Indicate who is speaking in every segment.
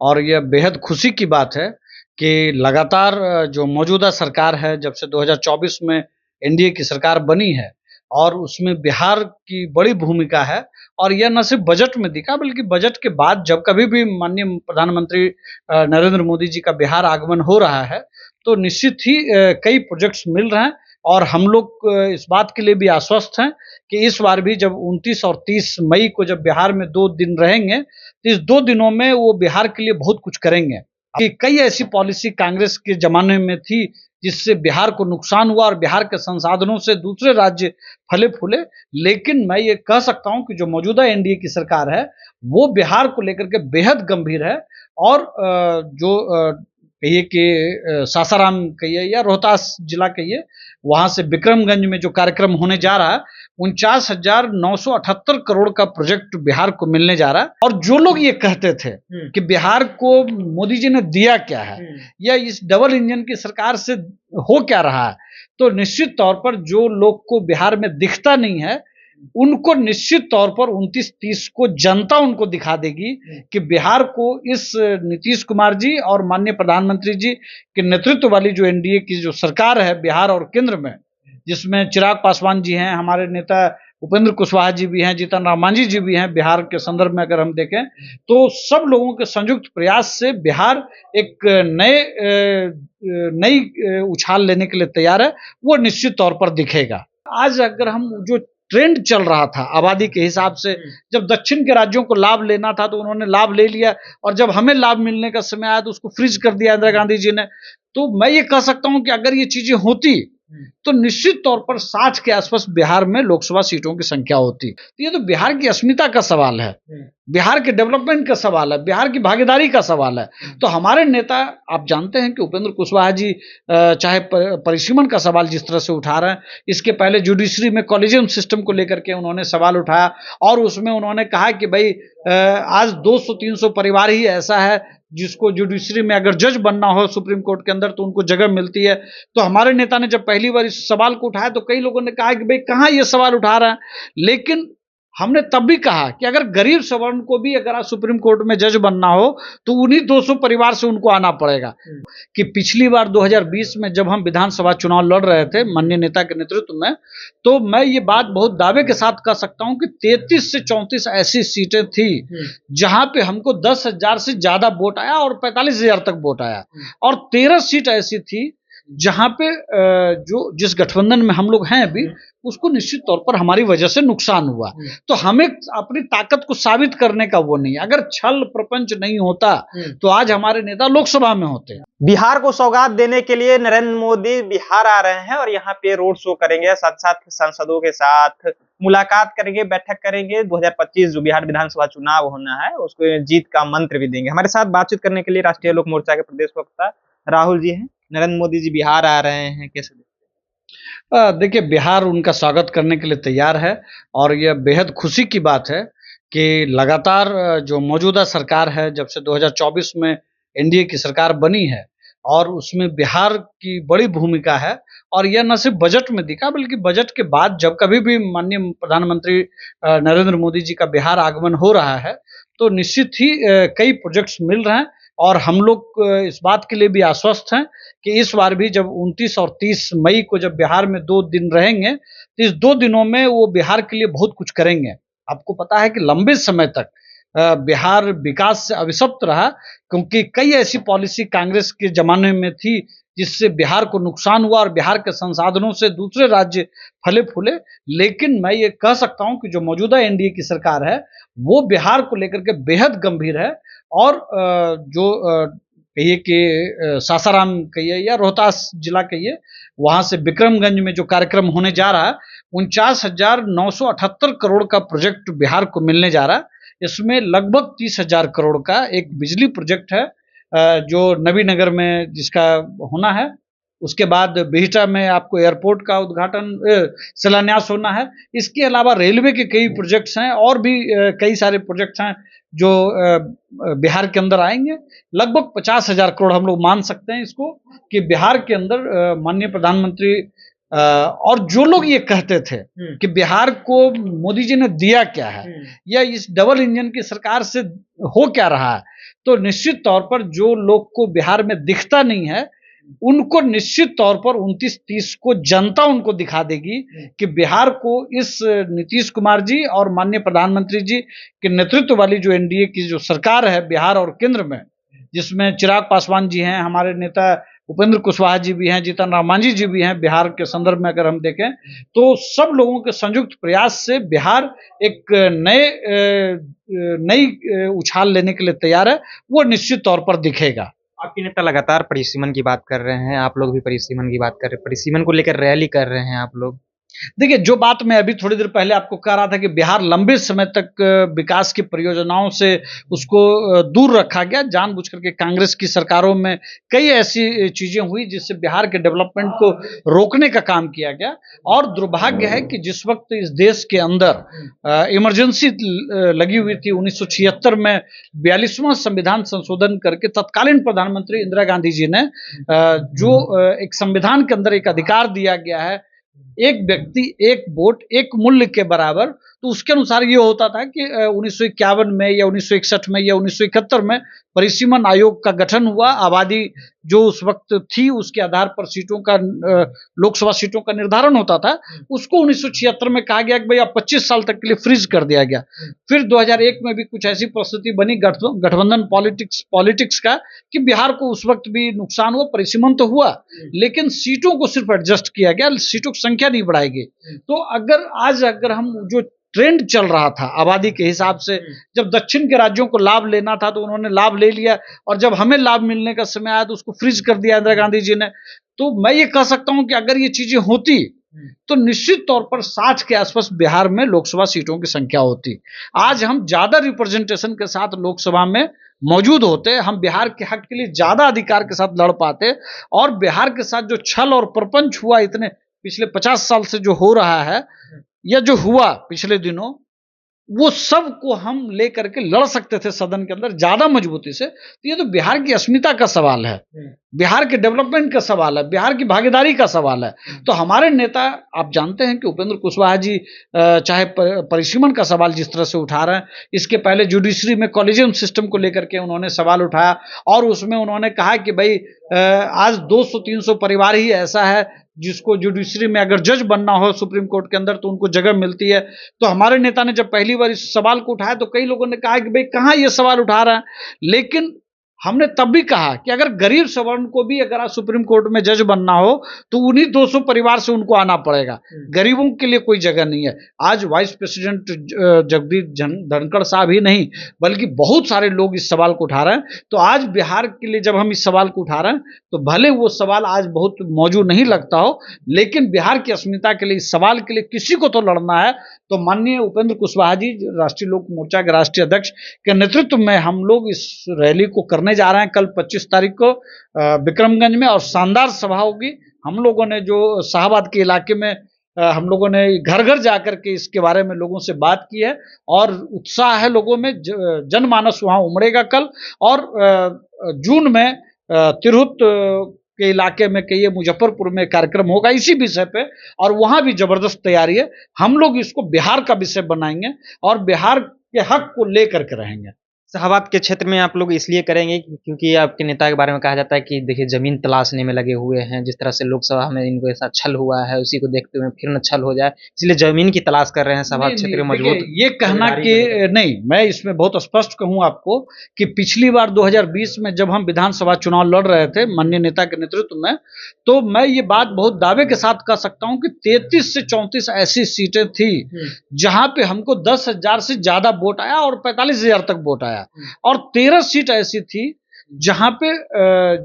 Speaker 1: और यह बेहद खुशी की बात है कि लगातार जो मौजूदा सरकार है, जब से 2024 में एनडीए की सरकार बनी है और उसमें बिहार की बड़ी भूमिका है। और यह न सिर्फ बजट में दिखा, बल्कि बजट के बाद जब कभी भी माननीय प्रधानमंत्री नरेंद्र मोदी जी का बिहार आगमन हो रहा है, तो निश्चित ही कई प्रोजेक्ट्स मिल रहे हैं। और हम लोग इस बात के लिए भी आश्वस्त हैं कि इस बार भी जब 29 और 30 मई को जब बिहार में 2 दिन रहेंगे, तो इस 2 दिनों में वो बिहार के लिए बहुत कुछ करेंगे। कि कई ऐसी पॉलिसी कांग्रेस के ज़माने में थी, जिससे बिहार को नुकसान हुआ और बिहार के संसाधनों से दूसरे राज्य फले-फूले। लेकिन मैं ये कह सकता हूँ कि जो मौजूदा एनडीए की सरकार है, वो बिहार को लेकर के बेहद गंभीर है। और कहिए कि सासाराम कहिए या रोहतास जिला कहिए, वहाँ से विक्रमगंज में जो कार्यक्रम होने जा रहा है, 49,978 करोड़ का प्रोजेक्ट बिहार को मिलने जा रहा है। और जो लोग ये कहते थे कि बिहार को मोदी जी ने दिया क्या है, या इस डबल इंजन की सरकार से हो क्या रहा है, तो निश्चित तौर पर जो लोग को बिहार में दिखता नहीं है, उनको निश्चित तौर पर 29-30 को जनता उनको दिखा देगी कि बिहार को इस नीतीश कुमार जी और माननीय प्रधानमंत्री जी के नेतृत्व वाली जो एनडीए की जो सरकार है बिहार और केंद्र में, जिसमें चिराग पासवान जी हैं, हमारे नेता उपेंद्र कुशवाहा जी भी हैं, जीतन राम मांझी जी भी हैं। बिहार के संदर्भ में अगर हम देखें, तो सब लोगों के संयुक्त प्रयास से बिहार एक नई उछाल लेने के लिए तैयार है। वो निश्चित तौर पर दिखेगा। आज अगर हम जो ट्रेंड चल रहा था आबादी के हिसाब से, जब दक्षिण के राज्यों को लाभ लेना था तो उन्होंने लाभ ले लिया, और जब हमें लाभ मिलने का समय आया तो उसको फ्रीज कर दिया इंदिरा गांधी जी ने। तो मैं ये कह सकता हूं कि अगर ये चीजें होती तो निश्चित तौर पर 60 के आसपास बिहार में लोकसभा सीटों की संख्या होती। तो ये तो बिहार की अस्मिता का सवाल है, बिहार के डेवलपमेंट का सवाल है, बिहार की भागीदारी का सवाल है। तो हमारे नेता, आप जानते हैं कि उपेंद्र कुशवाहा जी चाहे परिसीमन का सवाल जिस तरह से उठा रहे हैं, इसके पहले जुडिशरी में कॉलेजियम सिस्टम को लेकर के उन्होंने सवाल उठाया, और उसमें उन्होंने कहा कि भाई आज 200-300 परिवार ही ऐसा है जिसको जुडिशरी में अगर जज बनना हो सुप्रीम कोर्ट के अंदर, तो उनको जगह मिलती है। तो हमारे नेता ने जब पहली बार इस सवाल को उठाया, तो कई लोगों ने कहा कि भाई कहाँ ये सवाल उठा रहा है। लेकिन हमने तब भी कहा कि अगर गरीब सवर्ण को भी अगर आज सुप्रीम कोर्ट में जज बनना हो, तो उन्हीं 200 परिवार से उनको आना पड़ेगा। कि पिछली बार 2020 में जब हम विधानसभा चुनाव लड़ रहे थे माननीय नेता के नेतृत्व में, तो मैं ये बात बहुत दावे के साथ कह सकता हूं कि 33 से 34 ऐसी सीटें थी जहां पे हमको 10,000 से ज्यादा वोट आया और 45,000 तक वोट आया। और 13 सीट ऐसी थी जहां पे जो जिस गठबंधन में हम लोग हैं अभी, उसको निश्चित तौर पर हमारी वजह से नुकसान हुआ। तो हमें अपनी ताकत को साबित करने का वो नहीं, अगर छल प्रपंच नहीं होता तो आज हमारे नेता लोकसभा में होते।
Speaker 2: बिहार को सौगात देने के लिए नरेंद्र मोदी बिहार आ रहे हैं और यहाँ पे रोड शो करेंगे, साथ साथ सांसदों के साथ मुलाकात करेंगे, बैठक करेंगे। 2025 जो बिहार विधानसभा चुनाव होना है उसको जीत का मंत्र भी देंगे। हमारे साथ बातचीत करने के लिए राष्ट्रीय लोक मोर्चा के प्रदेश वक्ता राहुल जी हैं। नरेंद्र मोदी जी बिहार आ रहे हैं, कैसे
Speaker 1: देखिए, बिहार उनका स्वागत करने के लिए तैयार है। और यह बेहद खुशी की बात है कि लगातार जो मौजूदा सरकार है, जब से 2024 में एनडीए की सरकार बनी है, और उसमें बिहार की बड़ी भूमिका है। और यह न सिर्फ बजट में दिखा, बल्कि बजट के बाद जब कभी भी माननीय प्रधानमंत्री नरेंद्र मोदी जी का बिहार आगमन हो रहा है, तो निश्चित ही कई प्रोजेक्ट्स मिल रहे हैं। और हम लोग इस बात के लिए भी आश्वस्त हैं कि इस बार भी जब 29 और 30 मई को जब बिहार में 2 दिन रहेंगे, तो इस 2 दिनों में वो बिहार के लिए बहुत कुछ करेंगे। आपको पता है कि लंबे समय तक बिहार विकास से अभिशप्त रहा, क्योंकि कई ऐसी पॉलिसी कांग्रेस के जमाने में थी जिससे बिहार को नुकसान हुआ और बिहार के संसाधनों से दूसरे राज्य फले फूले। लेकिन मैं ये कह सकता हूं कि जो मौजूदा एनडीए की सरकार है, वो बिहार को लेकर के बेहद गंभीर है। और कहिए कि सासाराम कहिए या रोहतास जिला कहिए, वहां से विक्रमगंज में जो कार्यक्रम होने जा रहा है, 49,978 करोड़ का प्रोजेक्ट बिहार को मिलने जा रहा है। इसमें लगभग 30,000 करोड़ का एक बिजली प्रोजेक्ट है जो नबीनगर में जिसका होना है। उसके बाद बिहटा में आपको एयरपोर्ट का उद्घाटन शिलान्यास होना है। इसके अलावा रेलवे के कई प्रोजेक्ट्स हैं, और भी कई सारे प्रोजेक्ट्स हैं जो बिहार के अंदर आएंगे। लगभग 50,000 करोड़ हम लोग मान सकते हैं इसको, कि बिहार के अंदर माननीय प्रधानमंत्री और जो लोग ये कहते थे कि बिहार को मोदी जी ने दिया क्या है, या इस डबल इंजन की सरकार से हो क्या रहा है, तो निश्चित तौर पर जो लोग को बिहार में दिखता नहीं है, उनको निश्चित तौर पर 29-30 को जनता उनको दिखा देगी कि बिहार को इस नीतीश कुमार जी और माननीय प्रधानमंत्री जी के नेतृत्व वाली जो एनडीए की जो सरकार है बिहार और केंद्र में, जिसमें चिराग पासवान जी हैं, हमारे नेता उपेंद्र कुशवाहा जी भी हैं, जीतन राम मांझी जी भी हैं, बिहार के संदर्भ में अगर हम देखें तो सब लोगों के संयुक्त प्रयास से बिहार एक नई उछाल लेने के लिए तैयार है, वो निश्चित तौर पर दिखेगा।
Speaker 2: आपके नेता लगातार परिसीमन की बात कर रहे हैं, आप लोग भी परिसीमन की बात कर रहे हैं, परिसीमन को लेकर रैली कर रहे हैं आप लोग।
Speaker 1: देखिए, जो बात मैं अभी थोड़ी देर पहले आपको कह रहा था कि बिहार लंबे समय तक विकास की परियोजनाओं से उसको दूर रखा गया, जानबूझ करके कांग्रेस की सरकारों में कई ऐसी चीजें हुई जिससे बिहार के डेवलपमेंट को रोकने का काम किया गया। और दुर्भाग्य है कि जिस वक्त इस देश के अंदर इमरजेंसी लगी हुई थी 1976 में 42वां संविधान संशोधन करके तत्कालीन प्रधानमंत्री इंदिरा गांधी जी ने जो एक संविधान के अंदर एक अधिकार दिया गया है, एक व्यक्ति एक वोट एक मूल्य के बराबर, तो उसके अनुसार ये होता था कि 1951 में या 1961 में या 1971 में परिसीमन आयोग का गठन हुआ। आबादी जो उस वक्त थी उसके आधार पर सीटों का लोकसभा सीटों का निर्धारण होता था। उसको 1976 में कहा गया कि भाई अब 25 साल तक के लिए फ्रीज कर दिया गया। फिर 2001 में भी कुछ ऐसी परिस्थिति बनी गठबंधन पॉलिटिक्स का कि बिहार को उस वक्त भी नुकसान हुआ, परिसीमन तो हुआ लेकिन सीटों को सिर्फ एडजस्ट किया गया, सीटों की संख्या नहीं बढ़ाई गई। तो अगर हम जो ट्रेंड चल रहा था आबादी के हिसाब से, जब दक्षिण के राज्यों को लाभ लेना था तो उन्होंने लाभ ले लिया, और जब हमें लाभ मिलने का समय आया तो उसको फ्रीज कर दिया इंदिरा गांधी जी ने। तो मैं ये कह सकता हूं कि अगर ये चीजें होती तो निश्चित तौर पर 60 के आसपास बिहार में लोकसभा सीटों की संख्या होती। आज हम ज्यादा रिप्रेजेंटेशन के साथ लोकसभा में मौजूद होते, हम बिहार के हक के लिए ज्यादा अधिकार के साथ लड़ पाते, और बिहार के साथ जो छल और प्रपंच हुआ इतने पिछले 50 साल से जो हो रहा है या जो हुआ पिछले दिनों, वो सब को हम लेकर के लड़ सकते थे सदन के अंदर ज्यादा मजबूती से। तो ये तो बिहार की अस्मिता का सवाल है, बिहार के डेवलपमेंट का सवाल है, बिहार की भागीदारी का सवाल है। तो हमारे नेता, आप जानते हैं कि उपेंद्र कुशवाहा जी चाहे परिसीमन का सवाल जिस तरह से उठा रहे हैं, इसके पहले जुडिशरी में कॉलेजियम सिस्टम को लेकर के उन्होंने सवाल उठाया, और उसमें उन्होंने कहा कि भाई आज 200-300 परिवार ही ऐसा है जिसको जुडिशरी में अगर जज बनना हो सुप्रीम कोर्ट के अंदर तो उनको जगह मिलती है। तो हमारे नेता ने जब पहली बार इस सवाल को उठाया तो कई लोगों ने कहा कि भाई कहां ये सवाल उठा रहा है, लेकिन हमने तब भी कहा कि अगर गरीब सवर्ण को भी अगर आज सुप्रीम कोर्ट में जज बनना हो तो उन्हीं 200 परिवार से उनको आना पड़ेगा, गरीबों के लिए कोई जगह नहीं है। आज वाइस प्रेसिडेंट जगदीप धनखड़ साहब ही नहीं बल्कि बहुत सारे लोग इस सवाल को उठा रहे हैं। तो आज बिहार के लिए जब हम इस सवाल को उठा रहे हैं तो भले वो सवाल आज बहुत मौजूद नहीं लगता हो, लेकिन बिहार की अस्मिता के लिए इस सवाल के लिए किसी को तो लड़ना है। तो माननीय उपेंद्र कुशवाहा जी राष्ट्रीय लोक मोर्चा के राष्ट्रीय अध्यक्ष के नेतृत्व में हम लोग इस रैली को करने जा रहे हैं कल 25 तारीख को विक्रमगंज में, और शानदार सभा होगी। हम लोगों ने जो शाहबाद के इलाके में हम लोगों ने घर घर जाकर के इसके बारे में लोगों से बात की है, और उत्साह है लोगों में, जनमानस वहां उमड़ेगा कल। और जून में तिरहुत के इलाके में कहिए मुजफ्फरपुर में कार्यक्रम होगा इसी विषय पे, और वहां भी जबरदस्त तैयारी है। हम लोग इसको बिहार का विषय बनाएंगे और बिहार के हक को लेकर के रहेंगे।
Speaker 2: शाहबाद के क्षेत्र में आप लोग इसलिए करेंगे क्योंकि आपके नेता के बारे में कहा जाता है कि देखिए जमीन तलाशने में लगे हुए हैं, जिस तरह से लोकसभा में इनको ऐसा छल हुआ है उसी को देखते हुए फिर न छल हो जाए, इसलिए जमीन की तलाश कर रहे हैं शाहबाद क्षेत्र में मजबूत।
Speaker 1: ये कहना कि नहीं, मैं इसमें बहुत स्पष्ट कहूं आपको कि पिछली बार 2020 में जब हम विधानसभा चुनाव लड़ रहे थे माननीय नेता के नेतृत्व में, तो मैं ये बात बहुत दावे के साथ कह सकता हूं कि 33 से 34 ऐसी सीटें थी जहां पे हमको 10,000 से ज्यादा वोट आया और 45,000 तक वोट आया, और 13 सीट ऐसी थी जहां पे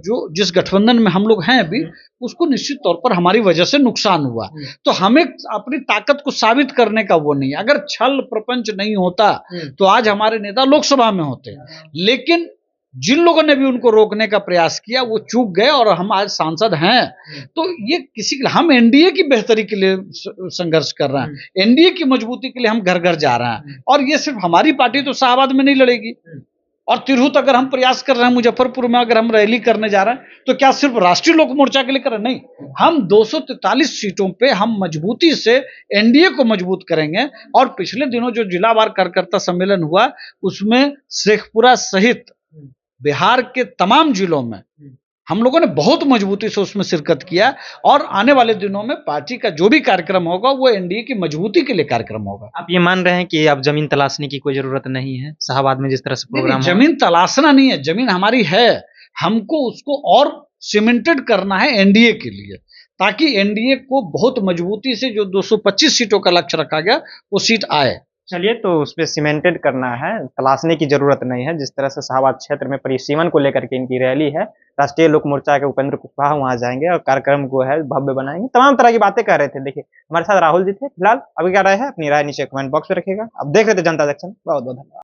Speaker 1: जो जिस गठबंधन में हम लोग हैं अभी उसको निश्चित तौर पर हमारी वजह से नुकसान हुआ। तो हमें अपनी ताकत को साबित करने का वो नहीं, अगर छल प्रपंच नहीं होता तो आज हमारे नेता लोकसभा में होते, लेकिन जिन लोगों ने भी उनको रोकने का प्रयास किया वो चूक गए और हम आज सांसद हैं। तो ये किसी के लिए, हम एनडीए की बेहतरी के लिए संघर्ष कर रहे हैं, एनडीए की मजबूती के लिए हम घर घर जा रहे हैं, और ये सिर्फ हमारी पार्टी तो शाहबाद में नहीं लड़ेगी, और तिरहुत अगर हम प्रयास कर रहे हैं, मुजफ्फरपुर में अगर हम रैली करने जा रहे हैं तो क्या सिर्फ राष्ट्रीय लोक मोर्चा के लिए कर रहे हैं? नहीं, हम 243 सीटों पे हम मजबूती से एनडीए को मजबूत करेंगे। और पिछले दिनों जो जिलावार कार्यकर्ता सम्मेलन हुआ उसमें शेखपुरा सहित बिहार के तमाम जिलों में हम लोगों ने बहुत मजबूती से उसमें शिरकत किया और आने वाले दिनों में पार्टी का जो भी कार्यक्रम होगा वो एनडीए की मजबूती के लिए कार्यक्रम होगा।
Speaker 2: आप ये मान रहे हैं कि अब जमीन तलाशने की कोई जरूरत नहीं है शाहाबाद में जिस तरह से प्रोग्राम
Speaker 1: जमीन तलाशना नहीं है, जमीन हमारी है, हमको उसको और सीमेंटेड करना है एनडीए के लिए, ताकि एनडीए को बहुत मजबूती से जो 225 सीटों का लक्ष्य रखा गया वो सीट आए।
Speaker 2: चलिए, तो उस पे सीमेंटेड करना है, तलाशने की जरूरत नहीं है। जिस तरह से शाहाबाद क्षेत्र में परिसीमन को लेकर के इनकी रैली है, राष्ट्रीय लोक मोर्चा के उपेंद्र कुशवाहा वहां जाएंगे और कार्यक्रम को है भव्य बनाएंगे, तमाम तरह की बातें कर रहे थे। देखिए, हमारे साथ राहुल जी थे। फिलहाल अभी क्या राय है, अपनी राय नीचे कमेंट बॉक्स में रखिएगा। अब देख रहे थे जनता जंक्शन। बहुत बहुत धन्यवाद।